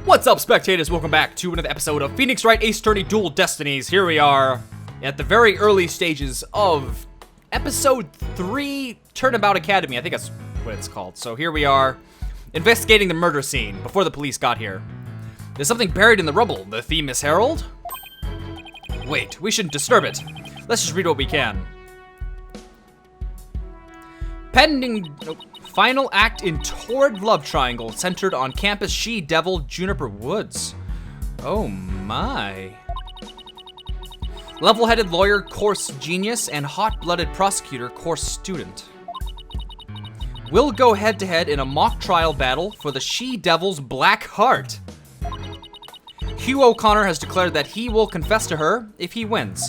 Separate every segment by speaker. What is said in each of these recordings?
Speaker 1: What's up, spectators? Welcome back to another episode of Phoenix Wright Ace Attorney Dual Destinies. Here we are at the very early stages of episode 3 Turnabout Academy. I think that's what it's called. So here we are, investigating the murder scene before the police got here. There's something buried in the rubble. The theme is Herald? Wait, we shouldn't disturb it. Let's just read what we can. Pending final act in torrid love triangle centered on campus she-devil Juniper Woods. Oh my. Level-headed lawyer, course genius, and hot-blooded prosecutor, course student. Will go head-to-head in a mock trial battle for the she-devil's black heart. Hugh O'Connor has declared that he will confess to her if he wins.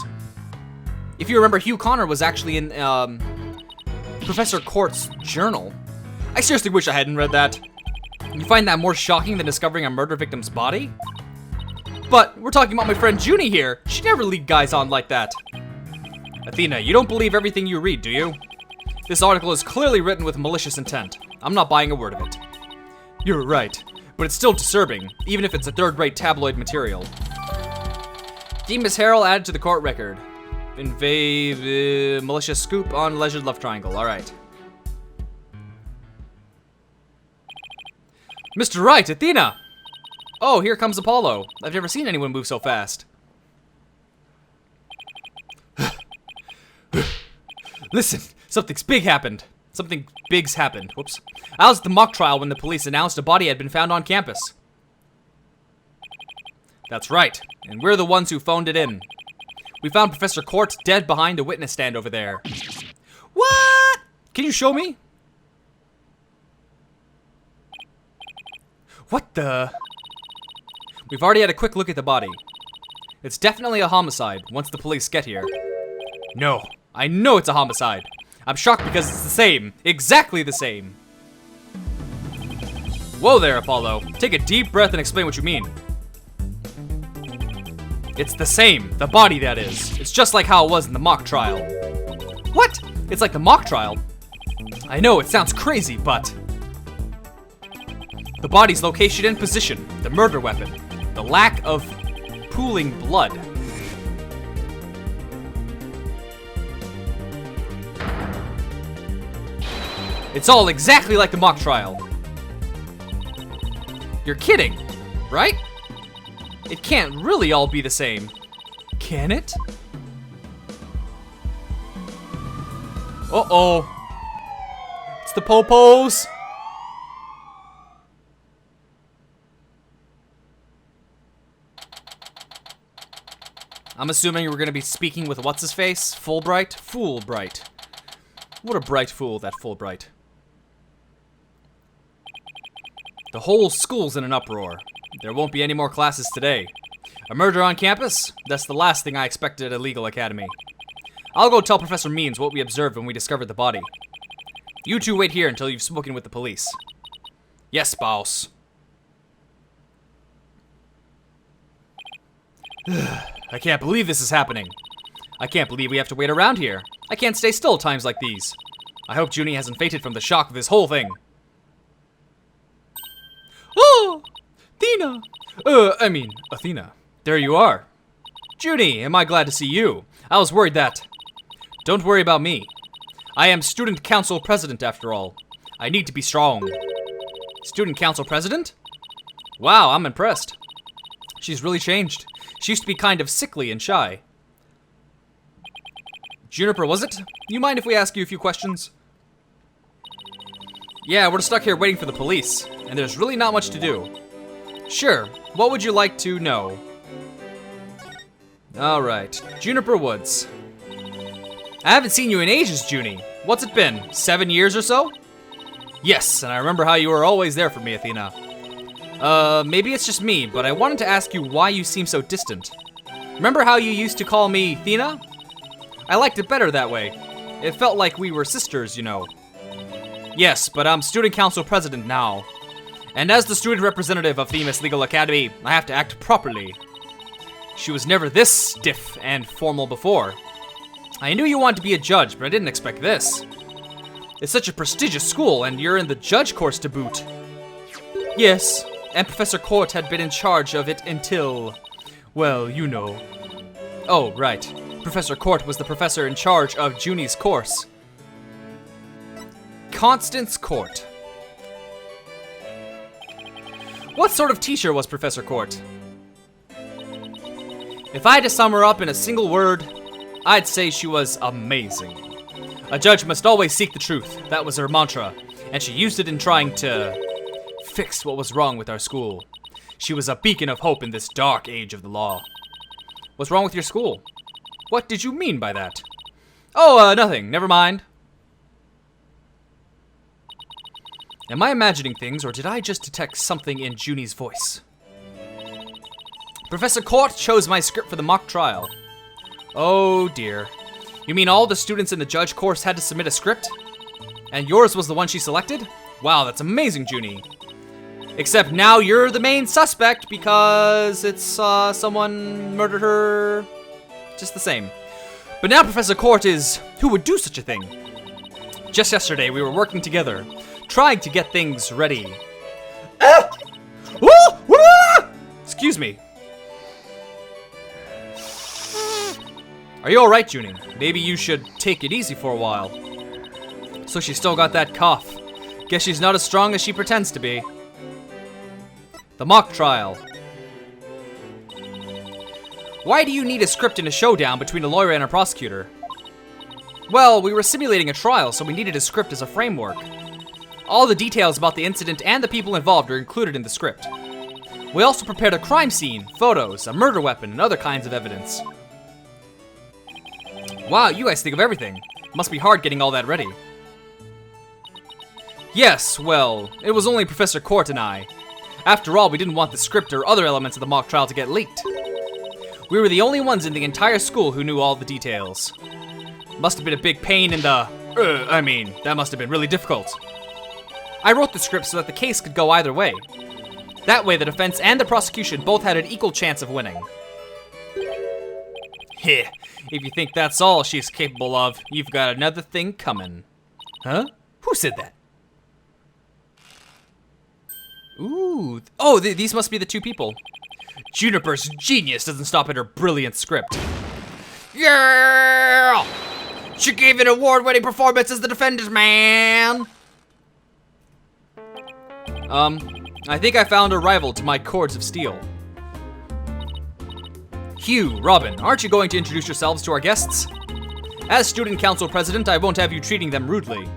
Speaker 1: If you remember, Hugh Connor was actually in Professor Court's journal. I seriously wish I hadn't read that. You find that more shocking than discovering a murder victim's body? But we're talking about my friend Junie here. She never lead guys on like that. Athena, you don't believe everything you read, do you? This article is clearly written with malicious intent. I'm not buying a word of it. You're right, but it's still disturbing, even if it's a third-rate tabloid material. Demas Herald added to the court record. Malicious scoop on alleged love triangle. All right. Mr. Wright, Athena! Oh, here comes Apollo. I've never seen anyone move so fast. Listen, something's big happened. Something big's happened. Whoops. I was at the mock trial when the police announced a body had been found on campus. That's right, and we're the ones who phoned it in. We found Professor Court dead behind a witness stand over there. What? Can you show me? What the? We've already had a quick look at the body. It's definitely a homicide once the police get here. No, I know it's a homicide. I'm shocked because it's the same, exactly the same. Whoa there, Apollo. Take a deep breath and explain what you mean. It's the same, the body that is. It's just like how it was in the mock trial. What? It's like the mock trial? I know, it sounds crazy, but... The body's location and position, the murder weapon, the lack of pooling blood. It's all exactly like the mock trial. You're kidding, right? It can't really all be the same. Can it? Uh-oh. It's the popos. I'm assuming we're gonna be speaking with what's-his-face? Fulbright? Fulbright. What a bright fool, that Fulbright. The whole school's in an uproar. There won't be any more classes today. A murder on campus? That's the last thing I expected at a legal academy. I'll go tell Professor Means what we observed when we discovered the body. You two wait here until you've spoken with the police. Yes, boss. I can't believe this is happening. I can't believe we have to wait around here. I can't stay still times like these. I hope Junie hasn't fainted from the shock of this whole thing. Oh! Athena! Athena. There you are. Junie, am I glad to see you? I was worried that... Don't worry about me. I am student council president after all. I need to be strong. Student council president? Wow, I'm impressed. She's really changed. She used to be kind of sickly and shy. Juniper, was it? You mind if we ask you a few questions? Yeah, we're stuck here waiting for the police, and there's really not much to do. Sure, what would you like to know? Alright, Juniper Woods. I haven't seen you in ages, Junie. What's it been, 7 years or so? Yes, and I remember how you were always there for me, Athena. Maybe it's just me, but I wanted to ask you why you seem so distant. Remember how you used to call me Athena? I liked it better that way. It felt like we were sisters, you know. Yes, but I'm student council president now. And as the student representative of Themis Legal Academy, I have to act properly. She was never this stiff and formal before. I knew you wanted to be a judge, but I didn't expect this. It's such a prestigious school, and you're in the judge course to boot. Yes, And Professor Court had been in charge of it until... well, you know. Oh, right. Professor Court was the professor in charge of Junie's course. Constance Court. What sort of teacher was Professor Court? If I had to sum her up in a single word, I'd say she was amazing. A judge must always seek the truth. That was her mantra, and she used it in trying to fix what was wrong with our school. She was a beacon of hope in this dark age of the law. What's wrong with your school? What did you mean by that? Oh, nothing. Never mind. Am I imagining things, or did I just detect something in Junie's voice? Professor Court chose my script for the mock trial. Oh dear. You mean all the students in the judge course had to submit a script? And yours was the one she selected? Wow, that's amazing, Junie. Except now you're the main suspect because it's someone murdered her. Just the same. But now Professor Court is... who would do such a thing? Just yesterday we were working together, trying to get things ready. Excuse me. Are you alright, Junie? Maybe you should take it easy for a while. So she still got that cough. Guess she's not as strong as she pretends to be. The mock trial. Why do you need a script in a showdown between a lawyer and a prosecutor? Well, we were simulating a trial, so we needed a script as a framework. All the details about the incident and the people involved are included in the script. We also prepared a crime scene, photos, a murder weapon, and other kinds of evidence. Wow, you guys think of everything. Must be hard getting all that ready. Yes, well, it was only Professor Court and I. After all, we didn't want the script or other elements of the mock trial to get leaked. We were the only ones in the entire school who knew all the details. Must have been a big pain in the... that must have been really difficult. I wrote the script so that the case could go either way. That way, the defense and the prosecution both had an equal chance of winning. Heh, if you think that's all she's capable of, you've got another thing coming. Huh? Who said that? Ooh. Oh, these must be the two people. Juniper's genius doesn't stop at her brilliant script. Yeah! She gave an award-winning performance as the defendant, man! I think I found a rival to my cords of steel. Hugh, Robin, aren't you going to introduce yourselves to our guests? As student council president, I won't have you treating them rudely.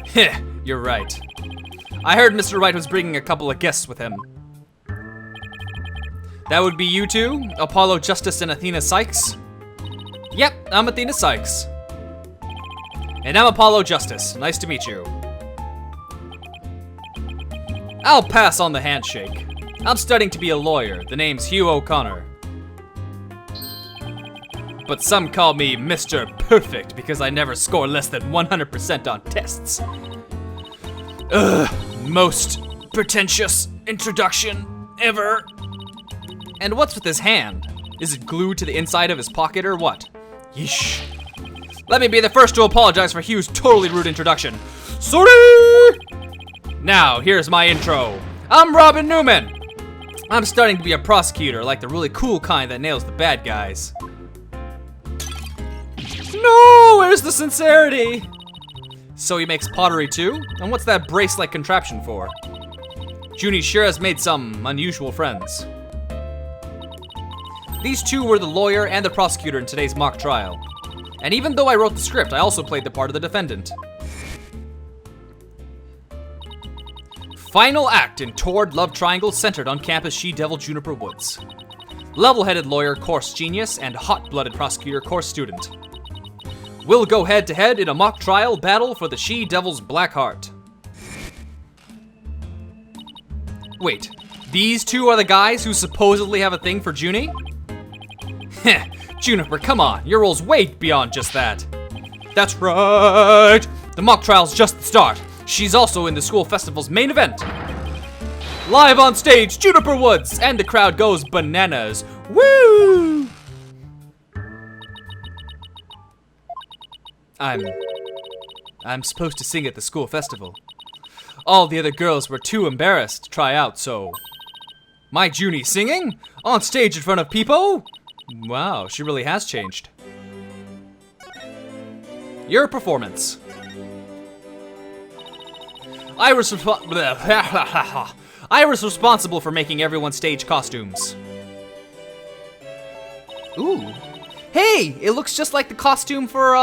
Speaker 1: Heh, you're right. I heard Mr. Wright was bringing a couple of guests with him. That would be you two, Apollo Justice and Athena Cykes? Yep, I'm Athena Cykes. And I'm Apollo Justice. Nice to meet you. I'll pass on the handshake. I'm studying to be a lawyer. The name's Hugh O'Connor. But some call me Mr. Perfect because I never score less than 100% on tests. Most pretentious introduction ever. And what's with his hand? Is it glued to the inside of his pocket or what? Yeesh. Let me be the first to apologize for Hugh's totally rude introduction. Sorry! Now, here's my intro. I'm Robin Newman. I'm starting to be a prosecutor, like the really cool kind that nails the bad guys. No, where's the sincerity? So he makes pottery too? And what's that brace-like contraption for? Junie sure has made some unusual friends. These two were the lawyer and the prosecutor in today's mock trial. And even though I wrote the script, I also played the part of the defendant. Final act in toward love triangle centered on campus She-Devil Juniper Woods. Level-headed lawyer, course genius, and hot-blooded prosecutor, course student. We'll go head-to-head in a mock trial battle for the She-Devil's black heart. Wait, these two are the guys who supposedly have a thing for Junie? Heh, Juniper, come on, your role's way beyond just that. That's right! The mock trial's just the start. She's also in the school festival's main event. Live on stage, Juniper Woods, and the crowd goes bananas. Woo! I'm supposed to sing at the school festival. All the other girls were too embarrassed to try out, so... My Junie singing? On stage in front of people? Wow, she really has changed. Your performance. I was responsible for making everyone's stage costumes. Ooh. Hey, it looks just like the costume for,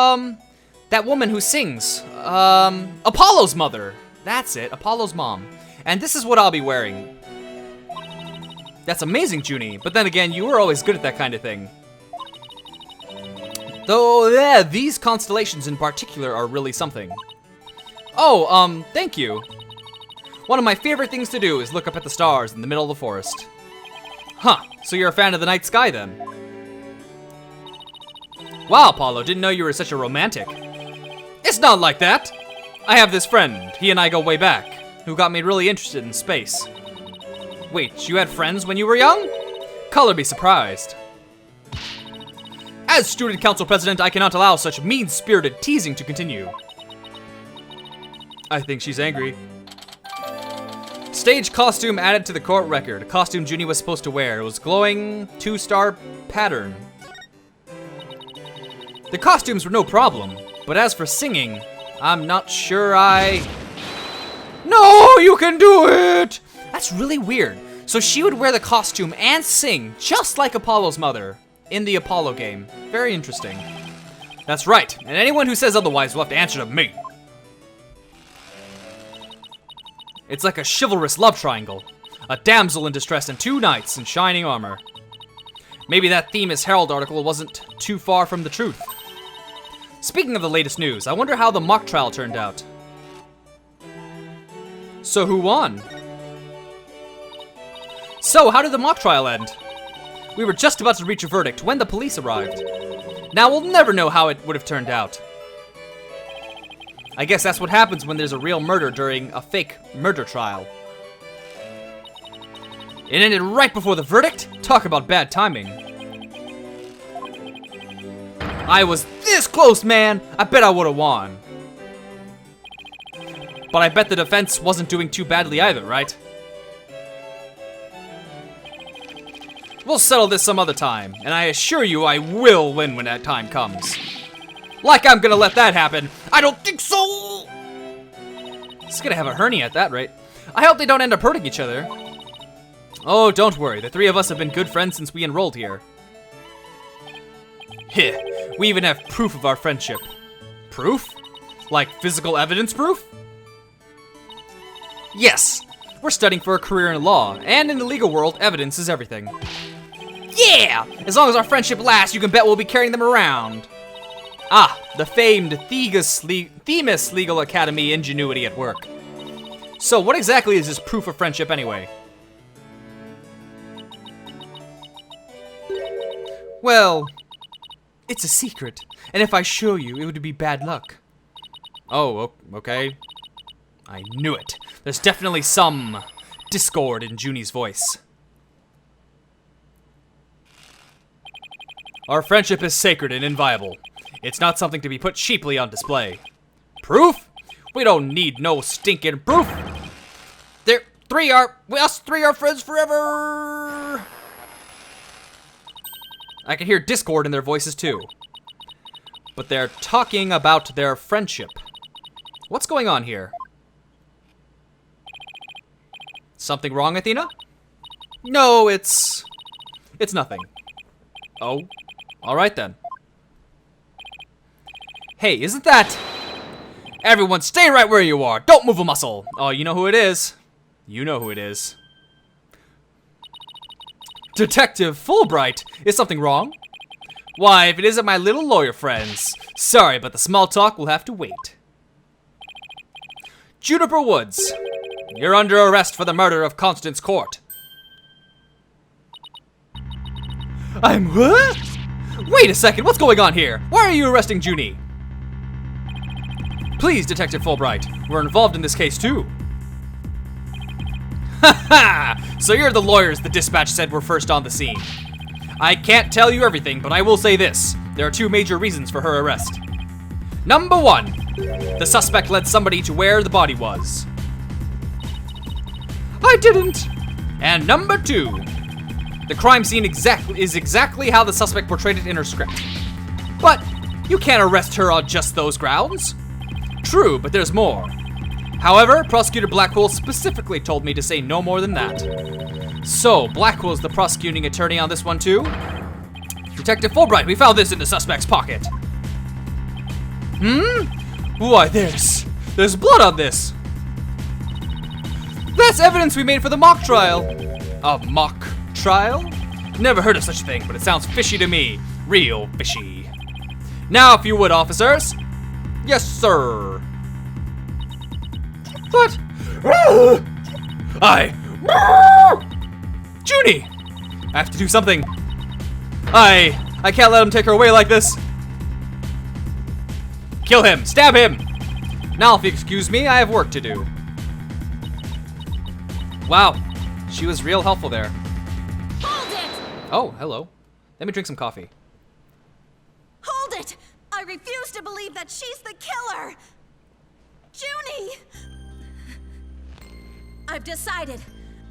Speaker 1: that woman who sings. Apollo's mother. That's it, Apollo's mom. And this is what I'll be wearing. That's amazing, Junie. But then again, you were always good at that kind of thing. Though, yeah, these constellations in particular are really something. Oh, thank you. One of my favorite things to do is look up at the stars in the middle of the forest. Huh, so you're a fan of the night sky then? Wow, Apollo, didn't know you were such a romantic. It's not like that. I have this friend, he and I go way back, who got me really interested in space. Wait, you had friends when you were young? Color be surprised. As student council president, I cannot allow such mean-spirited teasing to continue. I think she's angry. Stage costume added to the court record. A costume Junie was supposed to wear. It was glowing 2-star pattern. The costumes were no problem, but as for singing, I'm not sure No, you can do it! That's really weird. So she would wear the costume and sing, just like Apollo's mother, in the Apollo game. Very interesting. That's right, and anyone who says otherwise will have to answer to me. It's like a chivalrous love triangle. A damsel in distress and 2 knights in shining armor. Maybe that Themis Herald article wasn't too far from the truth. Speaking of the latest news, I wonder how the mock trial turned out. So who won? So, how did the mock trial end? We were just about to reach a verdict when the police arrived. Now we'll never know how it would have turned out. I guess that's what happens when there's a real murder during a fake murder trial. It ended right before the verdict? Talk about bad timing. I was this close, man! I bet I would have won. But I bet the defense wasn't doing too badly either, right? We'll settle this some other time, and I assure you I will win when that time comes. Like I'm gonna let that happen. I don't think so! He's gonna have a hernia at that rate. I hope they don't end up hurting each other. Oh, don't worry. The 3 of us have been good friends since we enrolled here. Heh, we even have proof of our friendship. Proof? Like physical evidence proof? Yes, we're studying for a career in law, and in the legal world, evidence is everything. Yeah! As long as our friendship lasts, you can bet we'll be carrying them around. Ah, the famed Themis Legal Academy ingenuity at work. So what exactly is this proof of friendship anyway? Well, it's a secret, and if I show you, it would be bad luck. Oh, okay. I knew it. There's definitely some discord in Junie's voice. Our friendship is sacred and inviolable. It's not something to be put cheaply on display. Proof? We don't need no stinking proof. Us three are friends forever. I can hear discord in their voices too. But they're talking about their friendship. What's going on here? Something wrong, Athena? No, it's nothing. Oh, all right then. Hey, isn't that... Everyone stay right where you are. Don't move a muscle. Oh, you know who it is. You know who it is. Detective Fulbright. Is something wrong? Why, if it isn't my little lawyer friends. Sorry, but the small talk will have to wait. Juniper Woods. You're under arrest for the murder of Constance Court. I'm what? Wait a second, what's going on here? Why are you arresting Junie? Please, Detective Fulbright. We're involved in this case too. Ha! So you're the lawyers the dispatch said were first on the scene. I can't tell you everything, but I will say this. There are 2 major reasons for her arrest. Number 1, the suspect led somebody to where the body was. I didn't. And number 2. The crime scene is exactly how the suspect portrayed it in her script. But you can't arrest her on just those grounds. True, but there's more. However, Prosecutor Blackwell specifically told me to say no more than that. So, Blackwell's the prosecuting attorney on this one too? Detective Fulbright, we found this in the suspect's pocket. Why, there's blood on this. That's evidence we made for the mock trial. A mock trial? Never heard of such a thing, but it sounds fishy to me. Real fishy. Now, if you would, officers. Yes, sir. But... Junie! I have to do something. I can't let him take her away like this. Kill him! Stab him! Now, if you excuse me, I have work to do. Wow, she was real helpful there.
Speaker 2: Hold it!
Speaker 1: Oh, hello. Let me drink some coffee.
Speaker 2: Hold it! I refuse to believe that she's the killer! Junie! I've decided.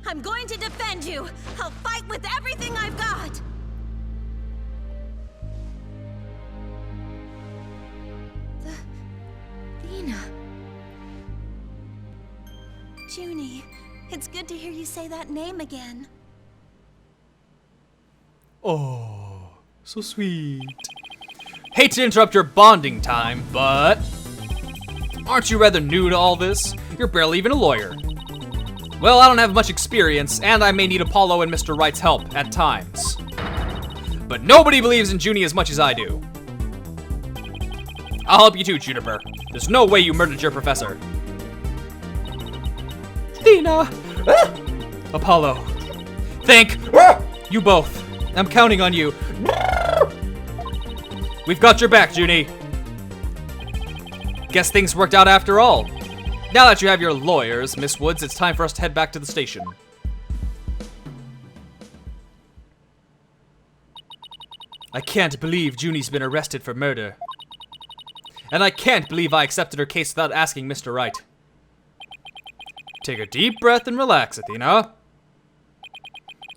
Speaker 2: I'm going to defend you. I'll fight with everything I've got. Athena. Junie, it's good to hear you say that name again.
Speaker 1: Oh, so sweet. Hate to interrupt your bonding time, but... Aren't you rather new to all this? You're barely even a lawyer. Well, I don't have much experience, and I may need Apollo and Mr. Wright's help at times. But nobody believes in Junie as much as I do. I'll help you too, Juniper. There's no way you murdered your professor. Athena! Apollo. Thank you both. I'm counting on you. We've got your back, Junie. Guess things worked out after all. Now that you have your lawyers, Miss Woods, it's time for us to head back to the station. I can't believe Junie's been arrested for murder. And I can't believe I accepted her case without asking Mr. Wright. Take a deep breath and relax, Athena.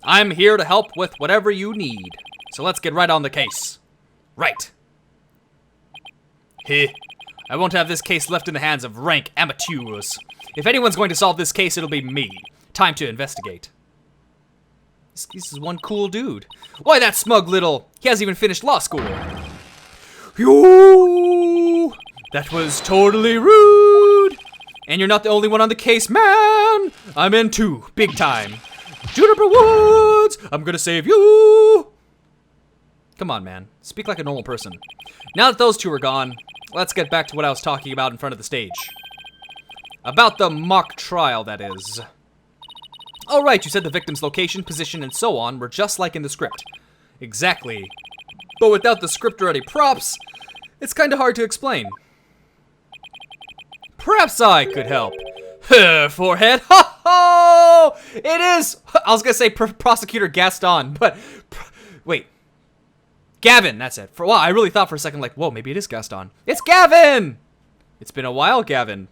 Speaker 1: I'm here to help with whatever you need. So let's get right on the case. Right. Heh. I won't have this case left in the hands of rank amateurs. If anyone's going to solve this case, it'll be me. Time to investigate. This is one cool dude. Why, that smug little... He hasn't even finished law school. Yo! That was totally rude. And you're not the only one on the case, man. I'm in too, big time. Juniper Woods, I'm gonna save you. Come on, man. Speak like a normal person. Now that those two are gone, let's get back to what I was talking about in front of the stage. About the mock trial, that is. All right, you said the victim's location, position, and so on were just like in the script. Exactly. But without the script-ready props, it's kind of hard to explain. Perhaps I could help. Forehead. Ha ho! It is. I was gonna say Prosecutor Gaston, but wait. Gavin, that's it. For a while, I really thought for a second, like, whoa, maybe it is Gaston. It's Gavin! It's been a while, Gavin.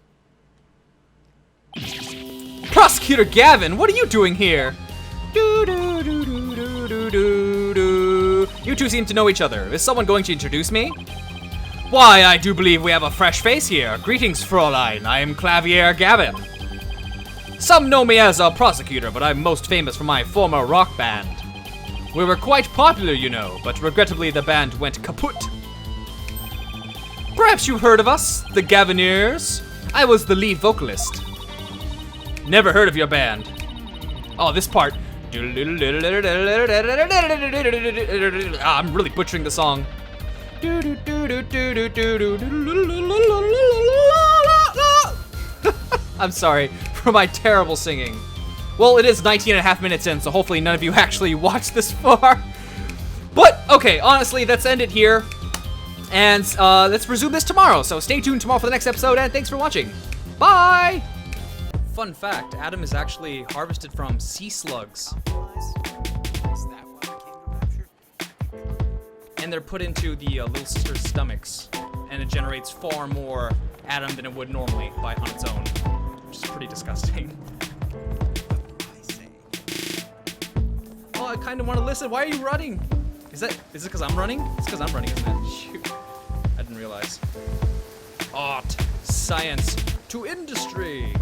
Speaker 1: Prosecutor Gavin, what are you doing here? You two seem to know each other. Is someone going to introduce me? Why, I do believe we have a fresh face here. Greetings, Fräulein. I am Clavier Gavin. Some know me as a prosecutor, but I'm most famous for my former rock band. We were quite popular, you know, but regrettably the band went kaput. Perhaps you've heard of us, the Gavineers. I was the lead vocalist. Never heard of your band. Oh, this part. I'm really butchering the song. I'm sorry for my terrible singing. Well, it is 19.5 minutes in, so hopefully none of you actually watched this far. But, okay, honestly, let's end it here. And let's resume this tomorrow. So stay tuned tomorrow for the next episode, and thanks for watching. Bye! Fun fact, Adam is actually harvested from sea slugs. And they're put into the little sister's stomachs. And it generates far more Adam than it would normally on its own. Which is pretty disgusting. I kind of want to listen. Why are you running? Is it because I'm running? It's because I'm running, isn't it? Shoot. I didn't realize. Art, science, to industry.